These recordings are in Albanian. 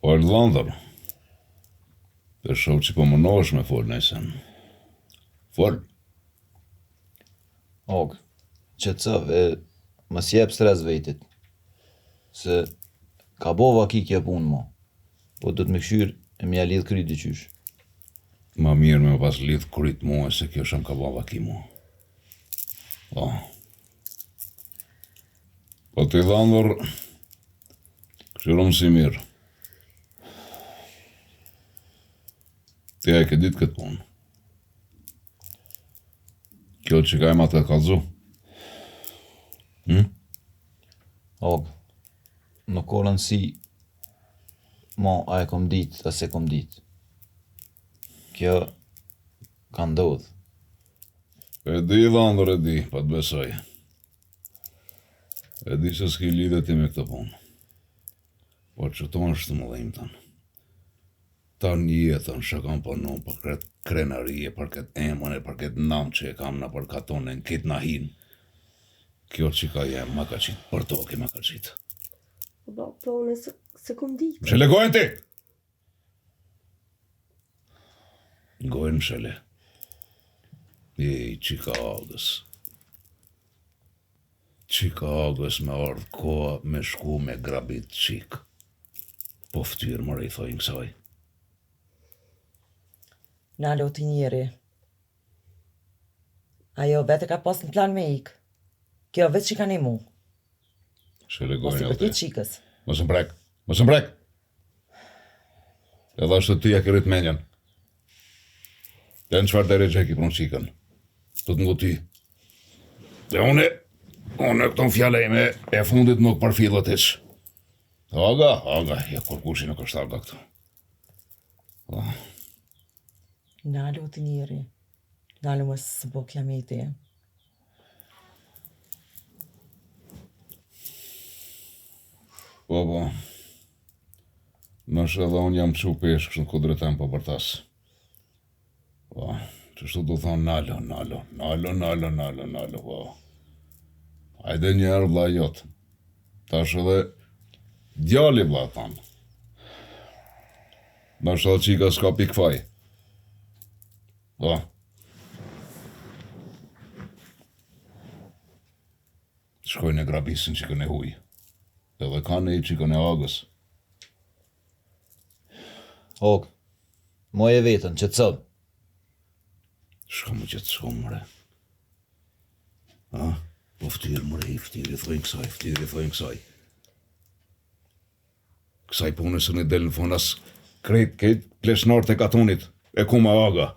O Ardhandër, të shoh që po mënohesh me fol nëjsen. Fol. Og, qetëso e mos jep stres vetit. Se ka bova ki kjo punë mo. Po do të më këshyr e më ja lidh kryt dyqysh. Ma mirë me pas lidh kryt mua se kjo shumë ka bava ki mua. Po. Po të Ardhandër, këshirom si mirë. Ti e ke ditë këtë punë. Kjo që ka e ma të kalzu. Og, nuk ka rëndësi mo a e kom ditë a se kom ditë. Kjo ka ndodhë. E di Ardhandër, e di, pa të besoj. E di se s'ki lidhe ti me këtë punë. Po që tonë është të më dhejmë tanë. Ta një jetën që kam punu për këtë krenarije, për këtë emën e për këtë nam që e kam në për katonë në kitë në hinë. Kjo që ka jem, ma ka qitë, për toke ma ka qitë. Po, unë se kom ditë. Mshele gojnë ti! Gojnë mshele. Qika agës. Qika agës me ardhë koha me shku me grabit qik. Po ftyrë më rejthoj në kësaj. Nalo ti njeri. Ajo vete ka pas në plan me ik. Kjo vetë që ka një mu. Mshele Mos i gojnë përti qikës. Mos më prek, mos më prek! Edhe ashtë të ty e kërit menjen. Të në qëfar dere që e ki pronë qikën. Të të ngu ty. Dhe une këton fjale ime e fundit nuk përfilët iq. Aga, ja kur kushi nuk është aga këtu. Nalo ti njeri. Nalo mos së bo klameti. Po. Nësh edhe unë jam qu pesh kështë në kudretem po për tas. Po, qështu du thonë nalo, po. Hajde njerë vla jotë. Tash edhe djali vla thamë. Nësh edhe qika s'ka pikfaj. Po. Shkojnë e grabisin qikën e huj. Edhe kanë e qikën e agës. Og, moj e vetën, qetëso. Shka më qëtëso, mëre. Po ftyrë, mëre, ftyrë, thojnë kësaj. Kësaj punës në delë në fonas krejt pleshnart e katonit, e kuma aga.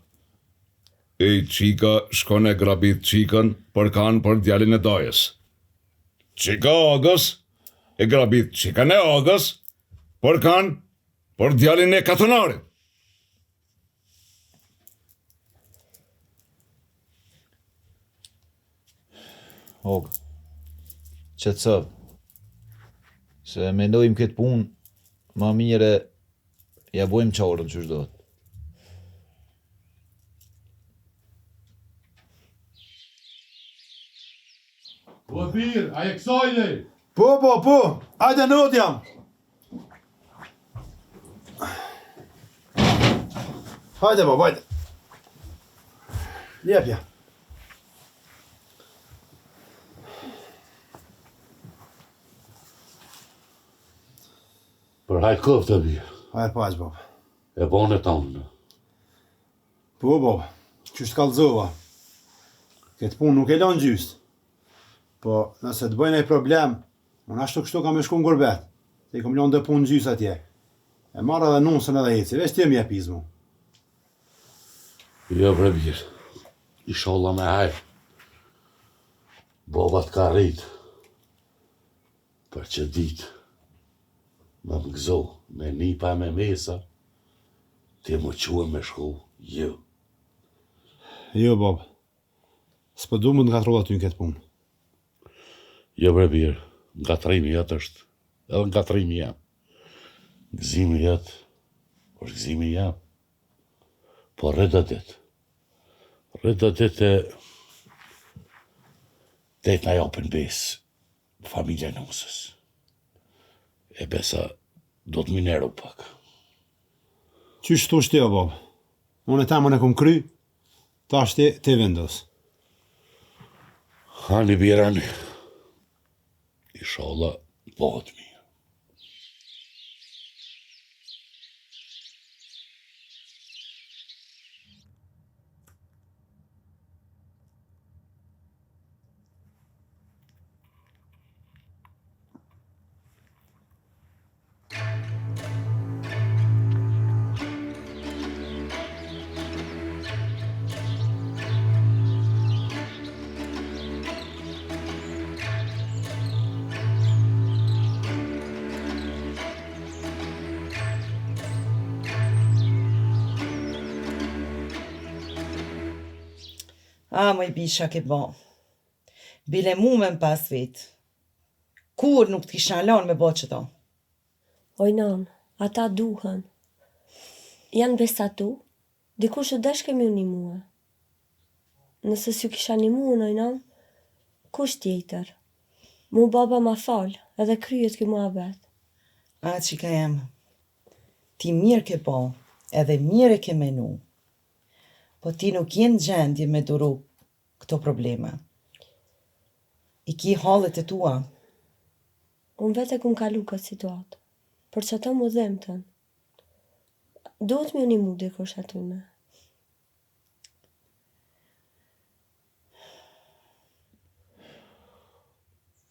Qika shkon e grabit qikën për kanë për djalin e dajes. Qika agës e grabit qikën e agës për kanë për djalin e katonarit. Og, qetëso. Se mendojmë këtë punë, ma mire ja bojmë qarën që shdojtë. Po thirë, a e kësojle? Po, ajde not jam. Hajde, hajde. Jepja. Për hajtë këftë të bje. Hajde paq, bab. E bone tonë. Po, bab, qështë kallëzova. Këtë punë nuk e lanë gjystë. Po, nëse të bëjnë e problem, unë ashtu kështu kam e shku në gurbet. Se i kom lanë dhe punë gjysë atje. E marrë edhe nusën edhe heci, veç t'jem jepizmu. Jo, bre bje. Isholla me hajë. Bobat ka rritë. Për që ditë. Me më gëzo, me nipa me mesa, ti më qua me shku, jo. Jo, bab. S'po du më të ngatrova ty në këtë punë. Jo, bre birë, ngatrimi jetë është, edhe ngatrimi jam. Gëzimi jetë, është gëzimi jam. Po rrëda ditë. Rrëda ditë e na japën besë familja nusës. E besa do të mineru pak. Qysh thosh ti o bab? Unë e temën e kom kry, tash ti vendos. Hani bjerani. Inshallah, bëhet mirë. Më i bisha ke bo. Bile mu me më pas vetë. Kur nuk t'kisha lanë me bo qëto. Oj nan, ata duhen. Janë besatu, dikush të desh kemi uni mua. Nëse s'ju kisha një mua, oj nan, kush tjetër? Mu baba ma falë, edhe kryet kjo mua bet. A, qika jem. Ti mirë ke bo, edhe mirë e ke menu. Po ti nuk jenë gjendje me duru këto probleme. I ki hallet e tua. Unë vete kum kalu këtë situatë, për që të mu dhemëtën. Duhet mi uni mu dikush atyne.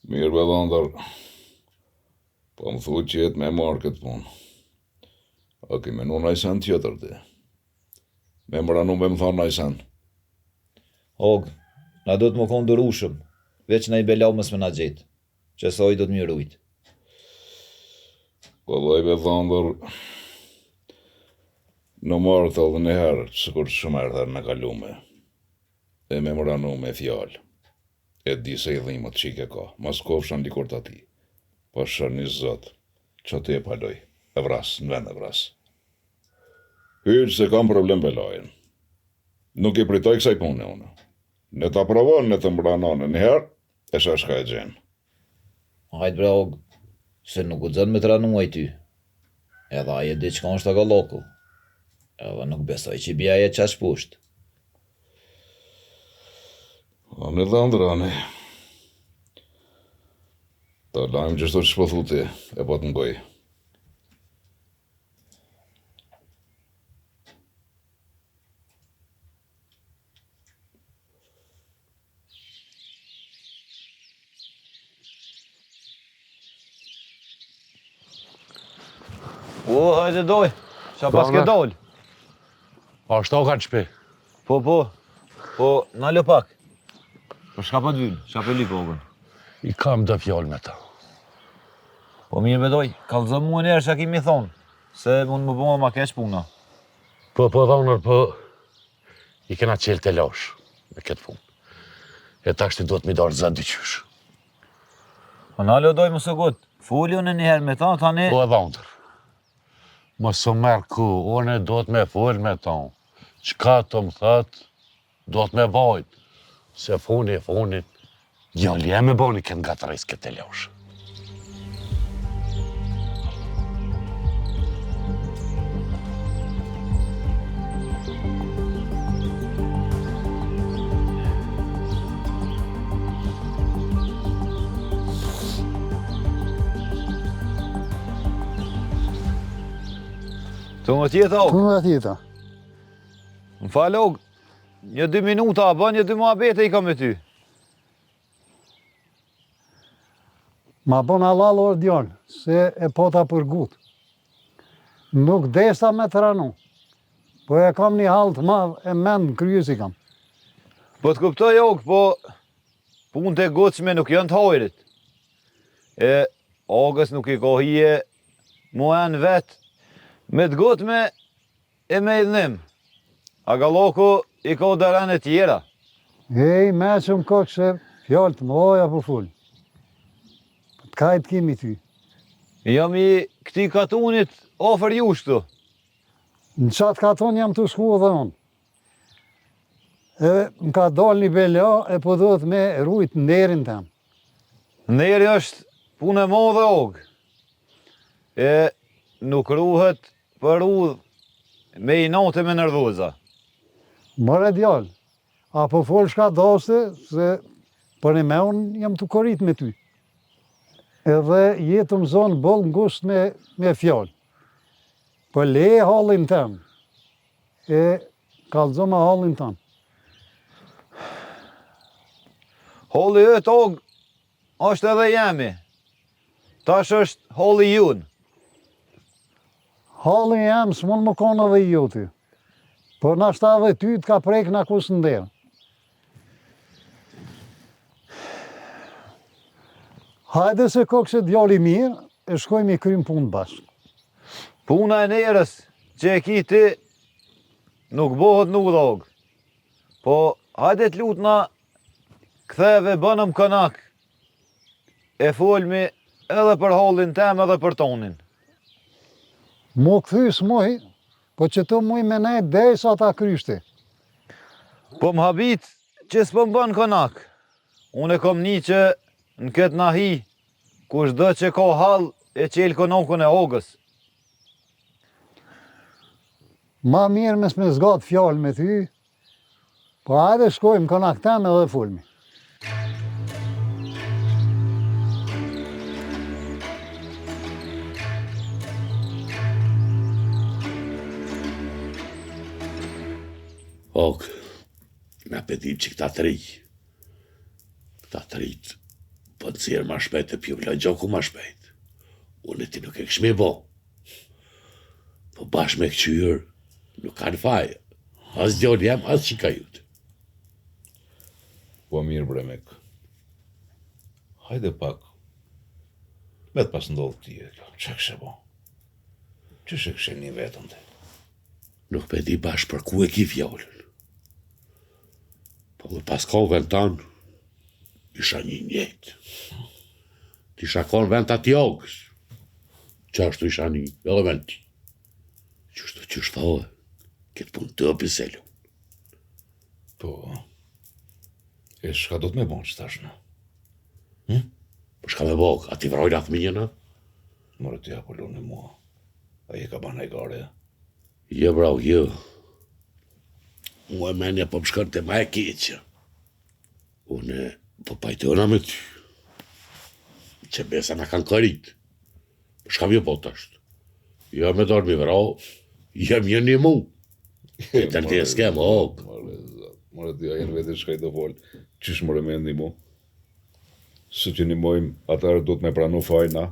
Mirë Bellander, po më thuj që jetë me marrë këtë punë. A ki menu në ajsen tjetër ti? Me më ranu me më thonë në ajsen. Og, na do të më konë dërushëm, veç na i belau mës me na gjetë, që soj do të më rujtë. Vëllaj Bellander, në marrë të edhe në herë, sëkur të shumë herë në kalume. E me më ranu me fjallë. E di se i dhimët qike ka, mas kofshan dikur të ati. Po shërë një zëtë, që ti e paloj, e vras, në vend e vras. Hyqë se kam problem Belajën. Nuk i pritoj kësaj punë unë. Ne ta provon, ne të mbranone një herë, e shashka e gjenë. Hajtë bre Og, se nuk u dzën me të ranuaj ty. Edhe aje di qka është aga loku. Edhe nuk besoj që i bja e qash pusht. Ani dhe andrani. Ta lajmë gjithë që po thuti, e po të ngoj. O, hajde doj, qa pas ke dol. A shto ka në shpi? Po, nalë pak. Po shka pa t'vyllë, shka pe li kokën. I kam dë fjallë me ta. Po mirë bedoj, kalëzë mua njerë që kimi thonë, se mund më bëma ma keq puna. Po dhonër, po i kena qelë të lash me këtë punë. E ta shti do të mi darë zë dyqysh. Po nalë doj më së gotë, folio në njëherë me ta, tani... Po dhonër, më së merë ku, one do të me folë me ta. Qka të më thëtë, do të me bajtë. Se funit, gjallë jam e boni kënë nga të rejsë këtë e lash. Të më tjeta, Og. Të më tjeta. Më falë, Og. Një 2 minuta, bën një 2 muhabete i kam me ty. Ma bon halal orë djonë, se e pota për gut. Nuk desa me të ranu, po e kam një halë të madhë, e mend në kryes i kam. Po të kuptoj, Og, po punë të goqme nuk janë të hojrit. E Ogës nuk i kohije mua në vetë, me të gotme e me idhnim. Aga loku i ko dërën e tjera. Ej, me që më kokë se fjallë të mëdoja për full. Të kajtë kimi ty. Jam i këti katunit ofer jushtu. Në qatë katon jam të shku dhe unë. E më ka dalë një belja e po duhet me rujt në derin të Neri është punë e modhe, Og. E nuk ruhet për udhë me i natë me nervoza. More djallë, apo fol shka daste, se për e me unë jam të korit me ty. Edhe jetë më zonë bëllë ngusht me fjallë. Për le hallin tem, e kalzo me hallin tem. Halli yt og është edhe jemi. Tash është halli junë. Hallin jam s'mon më konë edhe joti. Por nashta edhe ty t'ka prek në kusë nderë. Hajde se kokë se djali mirë, e shkojmë i krym punë bashkë. Puna e nerës që e ki ti nuk bëhet nuk dhog. Po hajde t'lutna ktheve bënëm kënak. E folmi edhe për hallin tem edhe për tonin. Mu këthy s'moj, po që të muj me nejt dej sa ta kryshti. Po më habit që s'po më bën kënak. Unë e kom një që në këtë nahi, kushdo që ka hall e qelë konakun e ogës. Ma mirë mes me zgatë fjallë me ty, po hajde shkojmë konak tem edhe folmi. Ok, na pedim që këta të rinjë. Këta të rinjë, po të cirë ma shpejt e pjuvla gjoku ma shpejt. Unë e ti nuk e këshme bo. Po bashkë me këqyër, nuk kanë fajë. As djoni jam, as qika jutë. Po mirë bremek. Hajde pak. Me të pas ndodhë ti e kjo. Që kështë bo? Që shë kështë një vetën të? Nuk pe di bashkë për ku e ki fjollën. Po me pas kohë vend tanë, isha një njëtë. T'isha konë vend ati ogës. Qashtu isha një, edhe vend ti. Qështu që shtohe, këtë pun të piselu. Po, e shka do të me bonë që tash në? Po shka me bokë, ati vrojnë atë minjëna? Mërë t'ja pëllon e mua. A je ka banë e gare, ja? Jo, brau, jo. Mua menja po më shkën të ma e keqja. Unë po pajtona me ty. Që besa na kanë kërit. Shka mi po të është? Jo me dorë mi vrau, jam një një mu. E të në të jeskem, ok. Mërë t'ja jenë vete shka i do folë. Qysh mërë me një mu? Së që një mojmë, atërë do të me pranu fajna,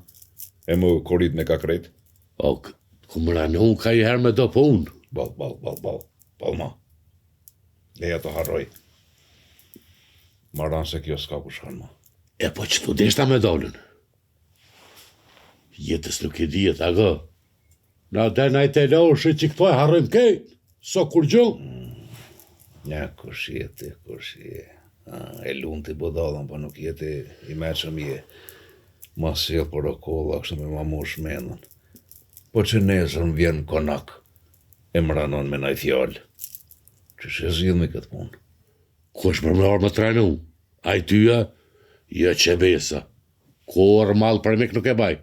e më korit me ka krejt. Ok, ku më ranu ka i herë me do punë. Bal ma. Leja të harroj. Maran se kjo s'ka ku shkan ma. E po që tu deshta me dollën. Jetës nuk i dijet, aga. Na dhe na i të loshë që këto e harrojmë kejtë. So kur gjumë. Nja, kush jeti. E lunë t'i bodalën, po nuk jeti i meqëm je. Ma sjell për o kolla, kështë me ma mosh menën. Po që nesër më vjen konak, e më ranon me naj fjallë. Që shë zhjith me këtë punë. Kush më mërë më trenu? A i tyja? Jo që besa. Kur malë për mik nuk e baj.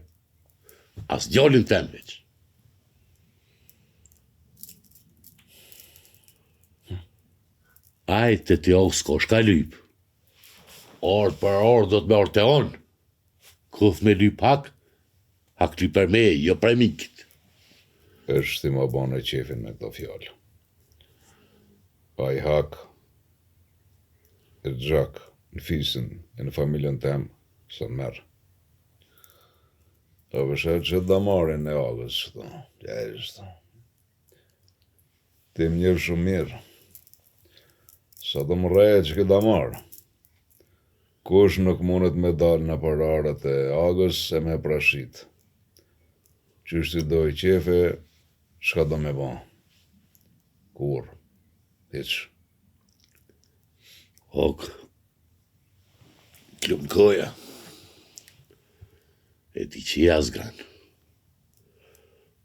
As djallin tem veç. Ajte të jo s'ko shka lyp. Orë për orë do të me orë të onë. Kuf me lyp hak lyp për me, jo për mikit. Është ti ma bane qefin me këto fjallë. A i hak, e gjak, në fisin, e në familjen tem, së merë. A vëshet që damarin e agës, shto, jeshtë. Ti më njërë shumë mirë. Sa të më reje që këtë damarë. Kush nuk mundet me dalë në pararët e agës e me prashit. Qështë i doj qefe, shka do me ba? Kur? Hiq. Ok. Klub në koja. E di që jazgan.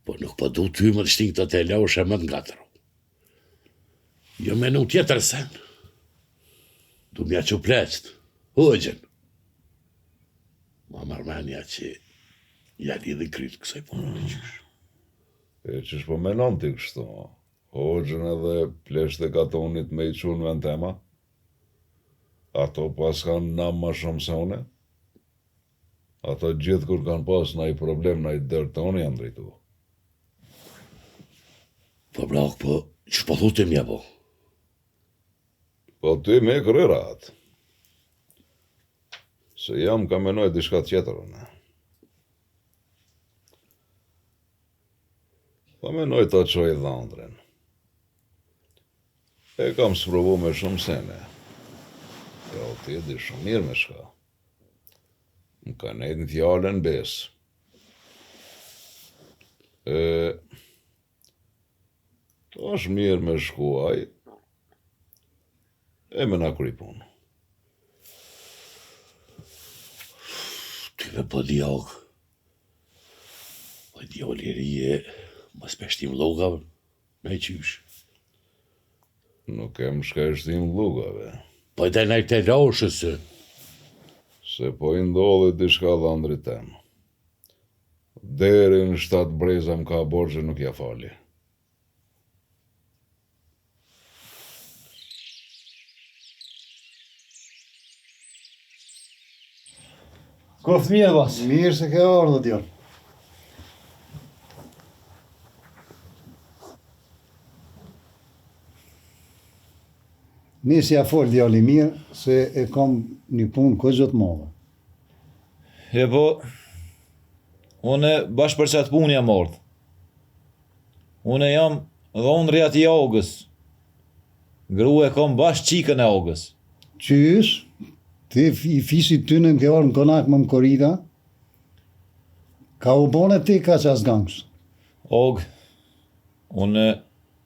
Po nuk po du ty më të shting të te laushe më të ngatëro. Jo me nuk tjetër sen. Du mja që pleqët. Hëgjën. Ma marmenja që ja lidhin krytë kësaj punë të qysh. E qësh po menon ti kështu? Hoxhën edhe plesht e katonit me i qunë vend tema? Ato pas kanë nam ma shumë se une? Ato gjithë kur kanë pas na i problem, na i dërë të unë janë drejtu. Po brak, po, që po thutim ja po? Po ty me kërërat. Se jam ka menoj diçka tjetër unë. Po menoj të qoj dhëndren. E kam sprovu me shumë sene. Ja o ti di shumë mirë me shka. Më ka nejtë në fjallën besë. është mirë me shkuaj, e me na kry punë. Ty me po diog. Po diog liri e mos peshtim llogave me qysh. Nuk kem shkashtim llogave. Po i dalaj të loshës. Se po i ndodhi diçka dhëndrit tem. Deri në 7 breza më ka borxhe nuk ja fali. Koft mirë, bas. Mirë se ke ardhur djal. Nisi ja fol djali mirë se e kam një punë kozë të madhe. E po, une bash për qatë punë jam ardhë. Une jam dhondri ati Augës. Gru e kom bash qikën e Augës. Qysh, ti i fisit ty në ke orë në konak më korida, ka u bone ti ka që asgangës. Og, une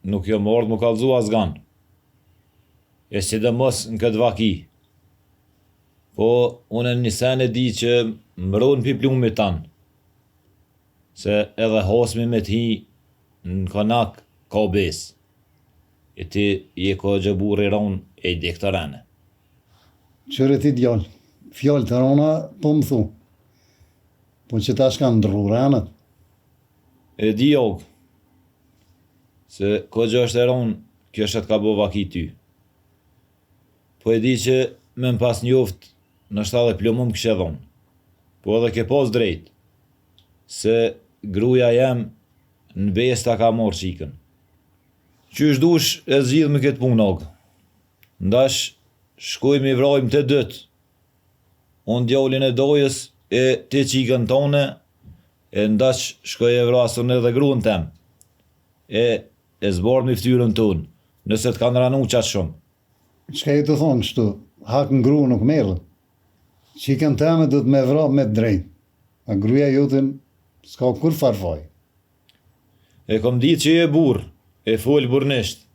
nuk jam ardhë më kalzu asgan. E si dhe mos në këtë vaki. Po, une një sen e di që mbron pi plumit tanë. Se edhe hosmi me t'hi në konak ka besë. E ti je ko gjëburi ronë e i dektorane. Qëre ti djallë, fjallë të rona, po më thu. Po që ta shka ndru ranët. E di og, se ko gjë është e ronë, kjo është të ka bo vaki ty. Po e di që me më pas njoft, nështë edhe plumum kështë e dhonë. Po edhe ke pos drejt, se gruja jem në besë ta ka morë qikën. Qysh dush e zgjidh me këtë punë og. Ndash shkojmë i vrojmë të dëtë. Unë djallin e dojës e ti qikën tone, e ndash shkoj e vrasën edhe gruën tem. E zbarë me ftyrën tonë, nëse të kanë ranu qatë shumë. Qka i të thonë kështu, hak në gru nuk merë. Qikën teme du të me vrap me drejt. A gruja jotin s'ka kur farfaj. E kom ditë që je burë, e folë burnisht.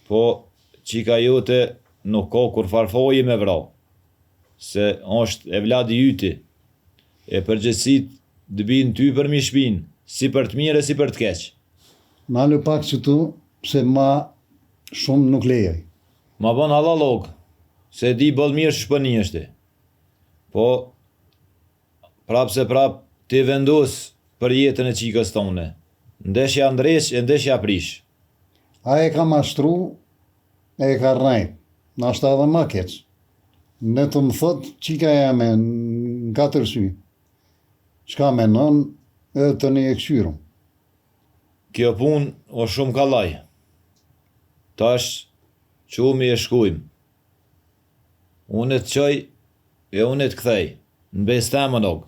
Po, qika jote nuk ka kur farfoji me vra. Se është e vladi yti. E përgjësit dëbin ty për mi shpin, si për të mire, si për të keq. Nalu pak që tu, se ma shumë nuk lejaj. Ma bën halla log, se di bëll mirë që shpëni është. Po, prap se prap, ti vendos për jetën e qikës tone. Ndeshja ndreq e ndeshja prish. A e ka mashtru, e ka rrajt, në ashtë edhe ma keq. Ne të më thot, qika jame në 4 sy. Qka me nën, e të një e këshyrum. Kjo pun o shumë kalaj. Tash, qumi e shkujmë. Unë të qoj, e unë të kthej. Në besë temë nog.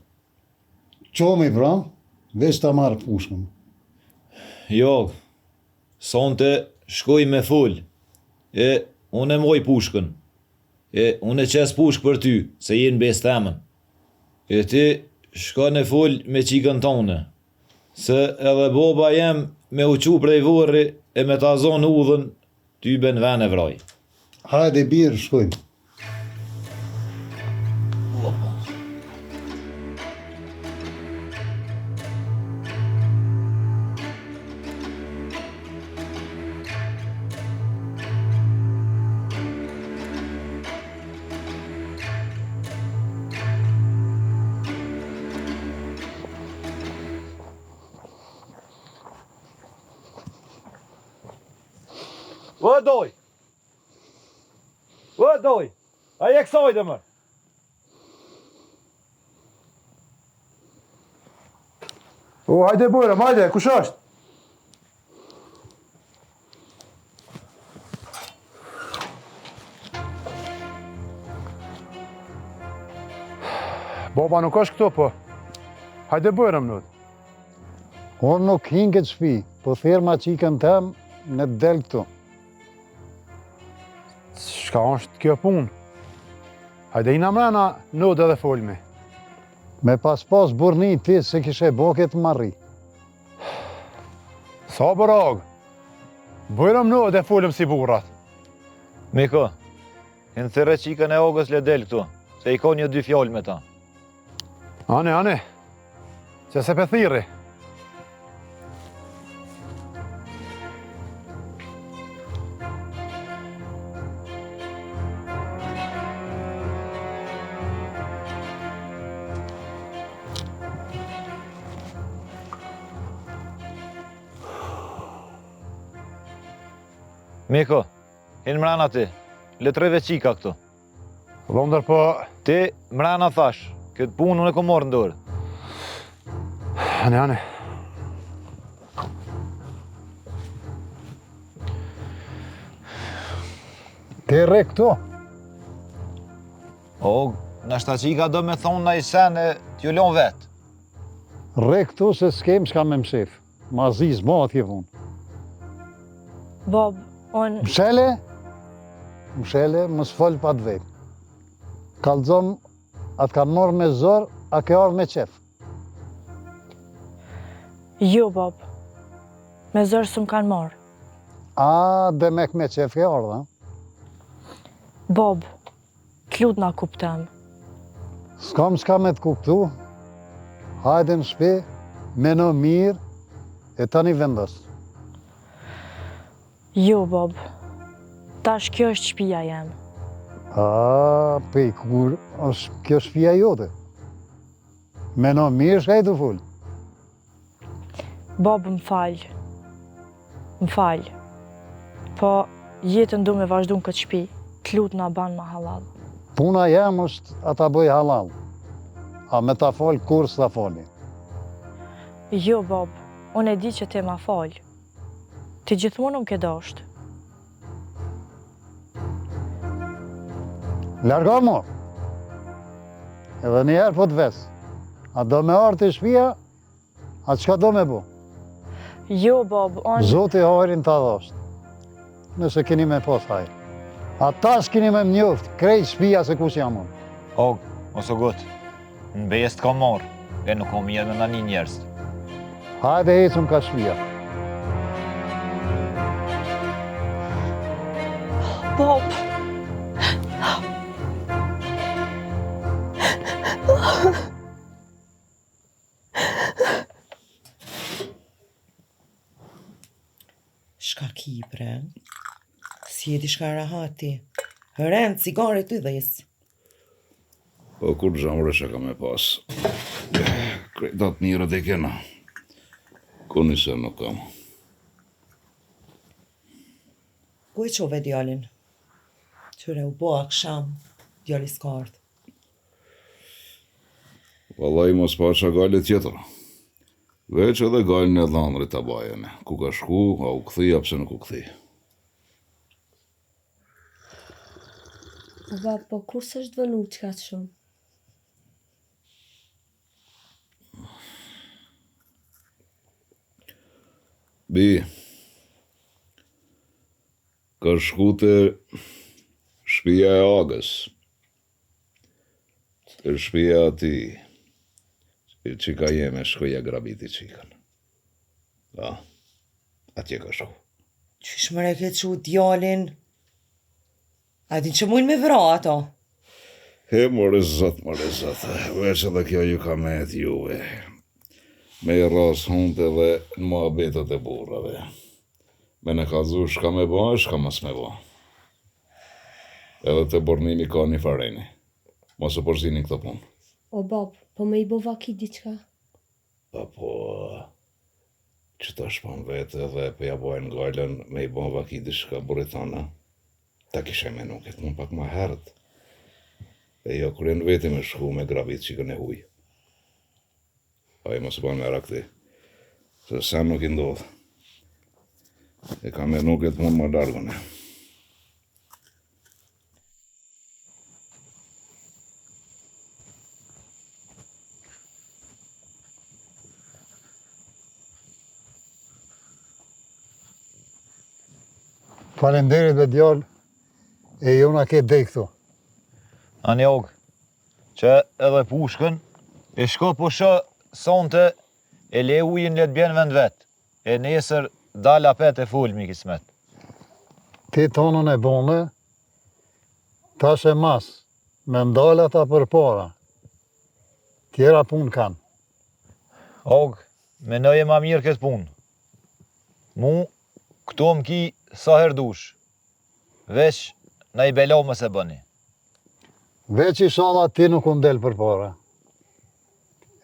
Qomi pra, veç ta marrë pushkën. Jo, sonte shkoj me full. E unë e moj pushkën. E unë e qes pushkë për ty, se jenë besë temën. E ti shko në full me qikën tone. Se edhe boba jem me uqu prej vorri e me ta zonë udhën, ty ben ven e vraj. Hajde birë, shkojmë. Vë doj! Vë doj! A je kësojde më? O, hajde bërëm, hajde, kush është? Baba nuk është këtu, po. Hajde bërëm nët. Unë nuk hinë këtë shpi, po firma qikën tem në del këtu. Shka është kjo punë? Hajde ina mrena nët edhe folmi. Me pas burni ti se kishe boket marri. Sa bërag? Bërëm nët e folëm si burrat. Miko, në thire qikën e ogës le del këtu, se i ka një dy fjallë me ta. Ane, që se pe thiri. Miko, hinë mrena ti, le treve qika këtu. Dhondër po... Ti mrena thash, këtë punë unë e ko morë ndorë. Ane. Ti re këtu? Og, nështë ta qika do me thonë na i sen e t'ju lon vetë. Re këtu se s'kem shka me mshef. Ma ziz, ma atje vonë. Bob, unë... Mshele, më s'fol pa të vetë. Kalzom, atë kanë morë me zorë, a ke arë me qef. Jo, Bob. Me zërë së më kanë marë. A, demek me qef ke arë, ha? Bob, t'lut na kuptem. S'kam s'ka me të kuptu. Hajde në shpi, meno mirë, e tani vendos. Jo, Bob. Tash kjo është shtëpia jem. A, pej kur është kjo shtëpia jote. Meno mirë shka i të full. Bob, më falj. Më falj. Po, jetën du me vazhdu në këtë shtëpi. T'lut na ban ma halal. Puna jem është ata bëj halal. A me ta fol kur s'ta foli. Jo, Bob. Unë e di që te ma falj. Ti gjithmonë më ke dashtë. Largo mo. Edhe njerë po të ves. A do me arë të shpia, a qka do me bu? Jo, Bob, unë... Zoti hajrin të adhosht. Nëse keni me pos hajrë. A tash keni me mnjoft, krejt shpia se kush jam unë. Og, mos o gut, në bejes t'ka morë, e nuk kom jetë me në një njerës. Hajde ecum ka shpia. Bob! Shka ki, bre? Si jeti shka rahati? Hëren, cigare të dhes. Po kur zhamre që ka me pas. Kretat njërët e kena. Kuni se nuk kam. Ku e qove djallin? Qyre u bo aksham, djalli s'ka ardh. Vallaj mos pa që gale tjetër. Veç edhe galin e dhanrit të bajene. Ku ka shku, a u këthi, apse nuk u këthi. Baba, po ku s'është vënu qka të shumë? Bi, ka shku të shpia e agës. Të shpia ati. Qika jeme shkoja grabiti qikën. Da, atje ka shku. Qysh mëre ke qu djallin? A din që mujnë me vra ato? He, more zot, veç edhe kjo ju ka me të juve. Me i ras hunte dhe në muhabetet e burrave. Me në kazu shka me ba, shka mas me ba. Edhe të bornimi ka një fareni. Mos e përzini këto punë. O, bab, po me i bo vaki diqka? Apo, që ta shpon vete dhe për ja bojnë gajlen me i bon vakidi shka buritana, ta kisha menu këtë më pak ma herët. E jo kërën veti me shku me grabit qikën e huj. A i mos ban me rakti, se sen nuk i ndodh. E ka menu këtë mund më largën e. Falenderit dhe djallë, e jona ke dej këtu. Ani og, që edhe pushkën, e shko po shë sonte, e le ujin le të bjen vend vetë, e nesër dal apet e full mi kismet. Ti tonën e bone, tash e mas, me ndalë ata për para. Tjera pun kanë. Og, menoj e ma mirë këtë punë. Mu, këto më ki sa her dush, veç na i belo më se bëni. Veç i shala ti nuk unë del për para.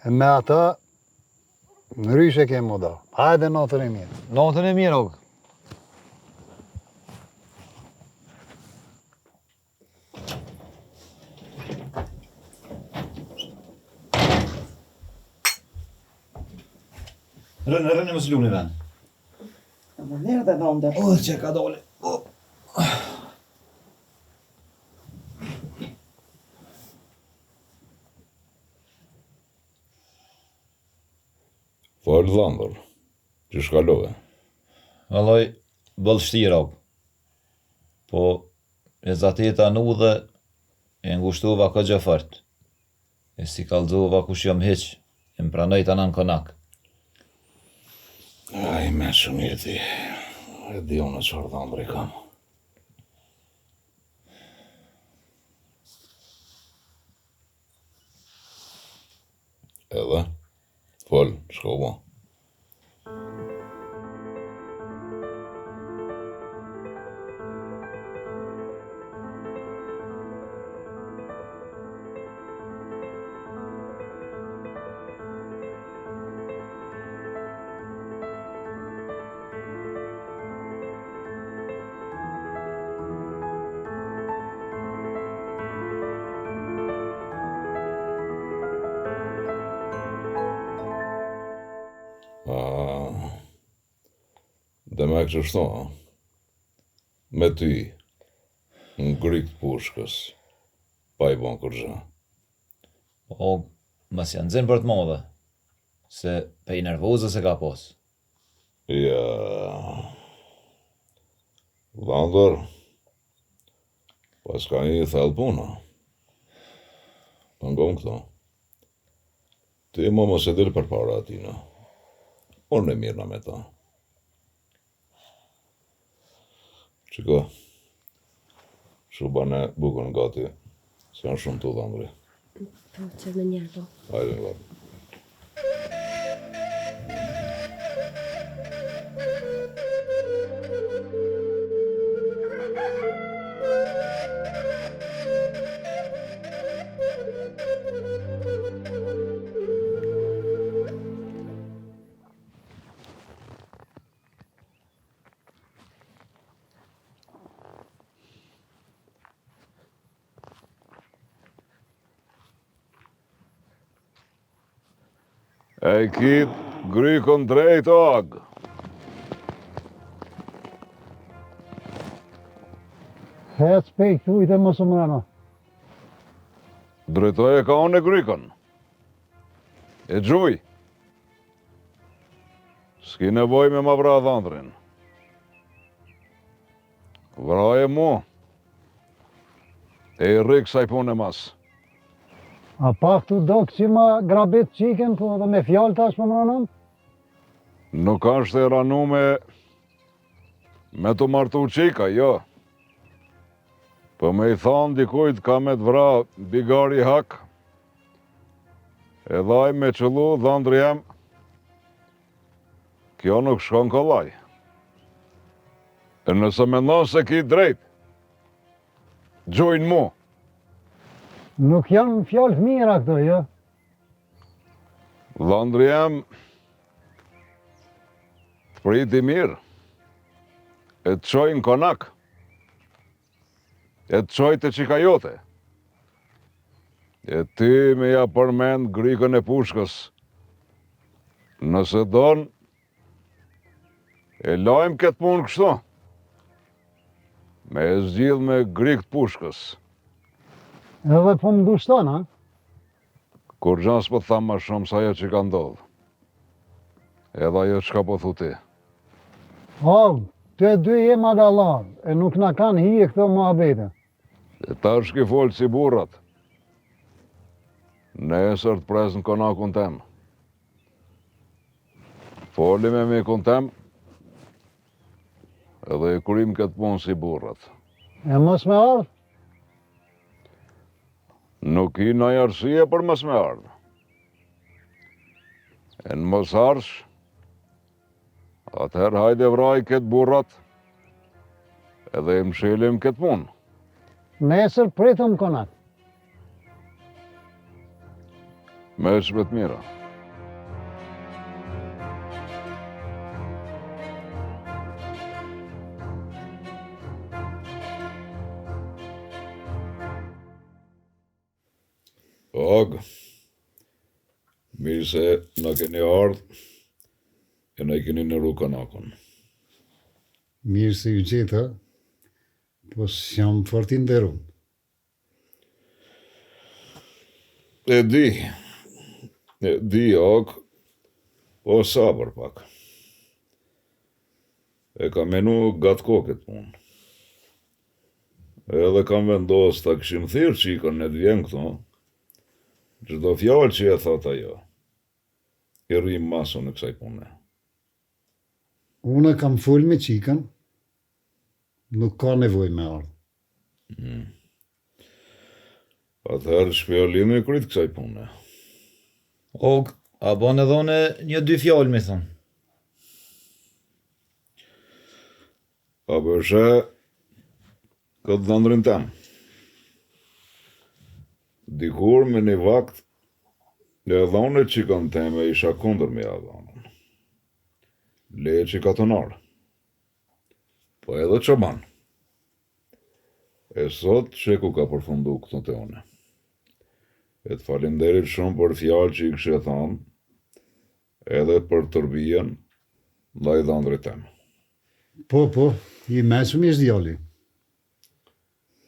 E me ata, në ryshe kemë më da. Hajde natën e mirë. Natën e mirë, og. Rënë më s'luni vend. Më nërë dhe dhëndër. O, që ka dole. Falë dhëndër, që shkallove? Valloj, bëllë shtirë, og. Po, e zateta nu dhe e ngushtuva këtë gjë fort. E si kalzova kush jom hiq, e më pranoj të anan konak. Ai, me shumë mirë ti, e di unë qërë dhëndër i kam. Edhe, falë, shko mo. Dhe me kështu, me ty, në grik të pushkës, pa i bon kërgjë. Og, mas janë zinë për të modhe, se pe i nervozës e ka pos. Ja, dhëndër, pas ka një thellë puna. Të ngon këto. Ti më mos e dirë për para atina. Unë e mirëna me ta. Qiko, shu bane bukën gati, se janë shumë të dhëndri. Po, që me njerë, po. Hajde, vërë. E kit grykën drejt og. Hec pej këtu i të mos mrena. Drejtoj e ka unë e grykën. E gjuj. S'ki nevoj me ma vra dhëndrin. Vraje mu. E i rikë sa i punë e mas. A pak tu do që ma grabit qiken, po edhe me fjallë tash më mrenam? Nuk është e ranu me të martu qika, jo. Po me i thonë dikujt ka me të vra bigari hak, edhaj me qëllu dhëndri jem, kjo nuk shkon kollaj. E nëse me ndonë se ki drejt, gjojnë mu. Nuk janë fjallë fëmira këto, jo? Dhëndri jem, Priti mirë, e të qoj në konak, e të qoj të qika jote, e ti me ja përmend grikën e pushkës. Nëse don, e lajmë këtë punë kështu, me e zgjidh me grikë të pushkës. Edhe po më guston, ha? Kur gjan s'po të thamë ma shumë sa ajo që ka ndodhë. Edhe ajo që ka po thu ti. Të dy jem adalar, e nuk na kanë hije këto muhabete. E ta është ki folë si burrat. Nesër të presë në konakun tem. Foli me mikun tem, edhe e kurim këtë punë si burrat. E mos me ardhë? Nuk i nëj arsye për mos me ardhë. E në mos arsh, atëherë hajde vraj këtë burrat, edhe i mshilim këtë punë. Nesër pritëm konak. Me shpet mira. Mirë se në keni ardhë, e në i keni në konakun. Mirë se ju gjeta, po s'jam fort i nderu. E di, Og, o sabër pak. E kam menu gatë kokët punë. Edhe kam vendos ta këshim thirë qikën në t'vjen këto, çdo fjallë që e thot ajo, i rrim masën në kësaj pune. Unë kam full me qikën, nuk ka nevoj me ardhë. Atëherë shpjallimi kryt kësaj pune. Og, a bon edhe une 1-2 fjallë, mi thonë. A bëshe këtë dhëndrin tem. Dikur me një vakt, e dhone që kanë teme isha kundër me adhonën. Leje që ka të nërë. Po edhe që banë. E sot që ku ka përfundu këtë të une. E të falinderit shumë për fjallë që i kështë e thanë, edhe për tërbijen ndaj dhëndrit tem. Po, i mesëm ishtë djali.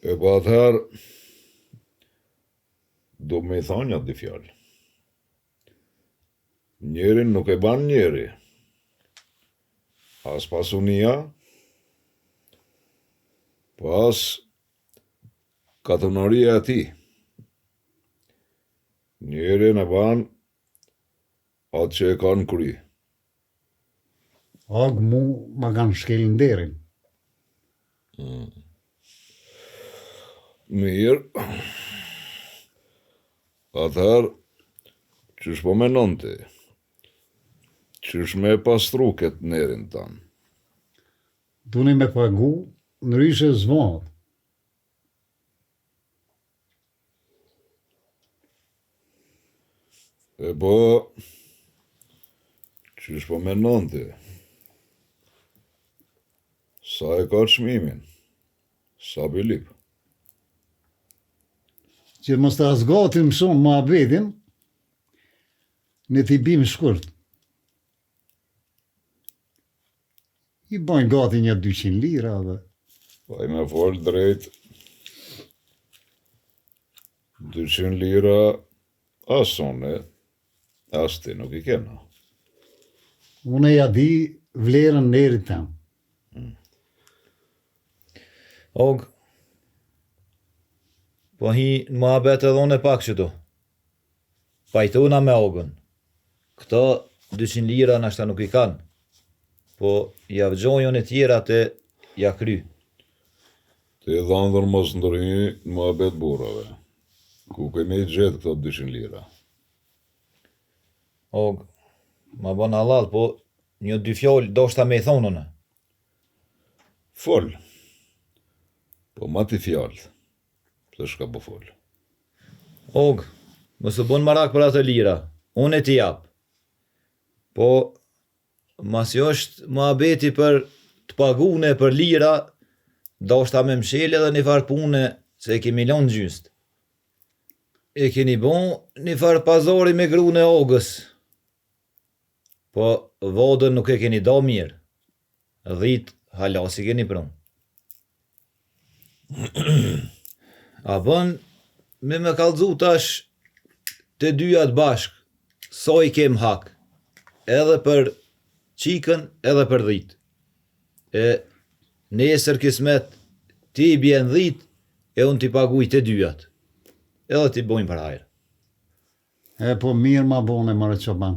E po atëherë, do me i thonë një di fjallë. Njerin nuk e ban njeri. As pasunia, pas katënoria e ti. Njerin e ban atë që e ka në kry. Og mu ma kanë shkelin derin. Mirë. Atëherë, qysh po menon ti? Qysh me pastru këtë nerin tanë? Duni me pagu në ryshe zvatë. E po, qysh po menon ti? Sa e ka çmimin? Sa bilip? Që mos të asgatin mëson ma abedin, në t'i bim shkurt. I bojnë gati një 200 lira dhe. Pa i me folë drejt, 200 lira asone, as ti nuk i kena. Unë ja di vlerën nerit tem. Og, po hi në muhabet edhe unë e pak qëtu. Pajtuna me ogën. Këto 200 lira nashta nuk i kanë, po javgjojën e tjera të ja kry. Ti dhandër mos ndërhi në muhabet burrave, ku kemi gjetë këto 200 lira. Og, ma bon halal, po 1-2 fjallë do shta me i thonënë. Fol, po ma ti fjallë, pëse shka po fol. Og, mësë bon marak për atë lira, unë e ti japë. Po, masi është muhabeti për të pagune për lira, do shta me mshele dhe një farë pune se e kemi lanë gjyst. E keni bon një farë pazari me gru në ogës, po vodën nuk e keni da mirë, 10 halasi keni pronë. A bën me më kallëzu tash të dyjat bashk, sa i kem hak, edhe për qikën edhe për 10. E nesër kismet ti i bjen 10 e unë t'i paguj të dyjat, edhe t'i bojnë për hajrë. E po mirë ma bone mërë qoban.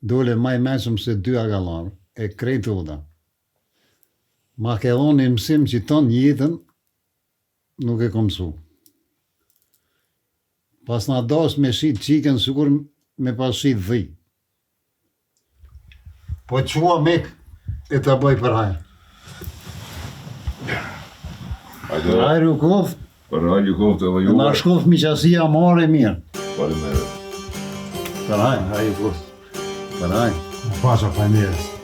Dole maj mesëm se 2 agalarë, e krejtë uda. Ma ke dhonë i mësim që ton jetën, nuk e kom su. Pas na dos me shit qikën, sikur me pas shit 10. Po qua mek e të bëj për hajrë. Për hajrë u koftë, Për hajrë ju koftë edhe na shkof miqasia more mirë. Faleminderit. Për hajrë, hajrë u koftë. Për hajrë. Pasha, faleminderit.